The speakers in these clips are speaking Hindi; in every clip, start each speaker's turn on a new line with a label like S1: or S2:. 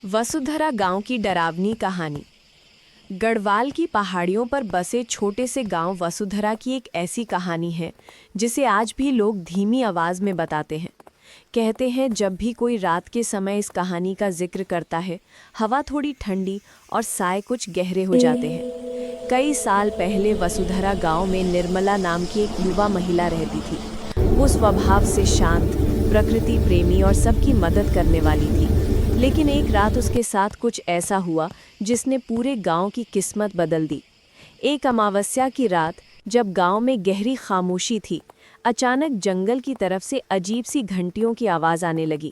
S1: वसुधरा गांव की डरावनी कहानी। गढ़वाल की पहाड़ियों पर बसे छोटे से गांव वसुधरा की एक ऐसी कहानी है जिसे आज भी लोग धीमी आवाज़ में बताते हैं। कहते हैं जब भी कोई रात के समय इस कहानी का जिक्र करता है, हवा थोड़ी ठंडी और साए कुछ गहरे हो जाते हैं। कई साल पहले वसुधरा गांव में निर्मला नाम की एक युवा महिला रहती थी। वो स्वभाव से शांत, प्रकृति प्रेमी और सबकी मदद करने वाली थी। लेकिन एक रात उसके साथ कुछ ऐसा हुआ जिसने पूरे गांव की किस्मत बदल दी। एक अमावस्या की रात जब गांव में गहरी खामोशी थी, अचानक जंगल की तरफ से अजीब सी घंटियों की आवाज़ आने लगी।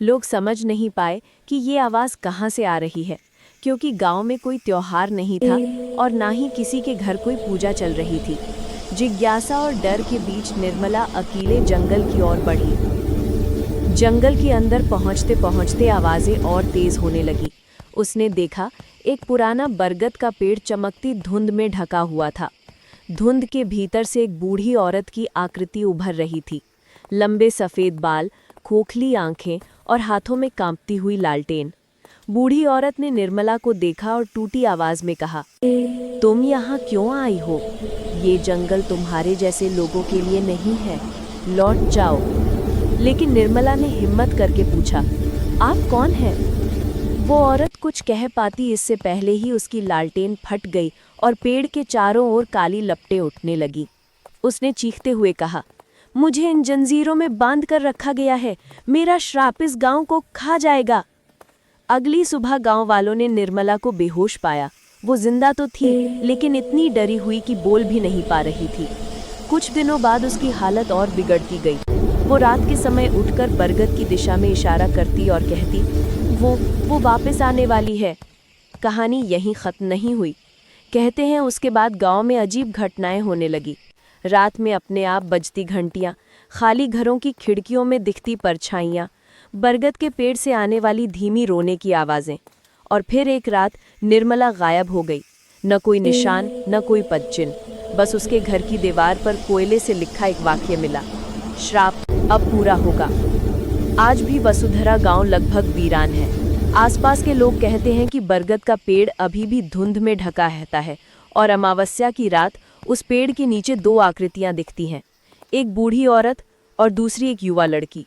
S1: लोग समझ नहीं पाए कि ये आवाज़ कहाँ से आ रही है, क्योंकि गांव में कोई त्योहार नहीं था और ना ही किसी के घर कोई पूजा चल रही थी। जिज्ञासा और डर के बीच निर्मला अकेले जंगल की ओर बढ़ी। जंगल के अंदर पहुंचते पहुंचते आवाज़ें और तेज होने लगी। उसने देखा एक पुराना बरगद का पेड़ चमकती धुंध में ढका हुआ था। धुंध के भीतर से एक बूढ़ी औरत की आकृति उभर रही थी। लंबे सफ़ेद बाल, खोखली आंखें और हाथों में कांपती हुई लालटेन। बूढ़ी औरत ने निर्मला को देखा और टूटी आवाज़ में कहा, तुम यहाँ क्यों आई हो? ये जंगल तुम्हारे जैसे लोगों के लिए नहीं है, लौट जाओ। लेकिन निर्मला ने हिम्मत करके पूछा, आप कौन हैं? वो औरत कुछ कह पाती इससे पहले ही उसकी लालटेन फट गई और पेड़ के चारों ओर काली लपटें उठने लगी। उसने चीखते हुए कहा, मुझे इन जंजीरों में बांध कर रखा गया है, मेरा श्राप इस गांव को खा जाएगा। अगली सुबह गांव वालों ने निर्मला को बेहोश पाया। वो जिंदा तो थी, लेकिन इतनी डरी हुई कि बोल भी नहीं पा रही थी। कुछ दिनों बाद उसकी हालत और बिगड़ती गई। वो रात के समय उठकर बरगद की दिशा में इशारा करती और कहती, वो वापस आने वाली है। कहानी यहीं ख़त्म नहीं हुई। कहते हैं उसके बाद गांव में अजीब घटनाएं होने लगी। रात में अपने आप बजती घंटियां, खाली घरों की खिड़कियों में दिखती परछाइयां, बरगद के पेड़ से आने वाली धीमी रोने की आवाज़ें। और फिर एक रात निर्मला गायब हो गई। न कोई निशान, न कोई पदचिन्ह। बस उसके घर की दीवार पर कोयले से लिखा एक वाक्य मिला, श्राप अब पूरा होगा। आज भी वसुधरा गांव लगभग वीरान है। आसपास के लोग कहते हैं कि बरगद का पेड़ अभी भी धुंध में ढका रहता है और अमावस्या की रात उस पेड़ के नीचे दो आकृतियां दिखती हैं, एक बूढ़ी औरत और दूसरी एक युवा लड़की।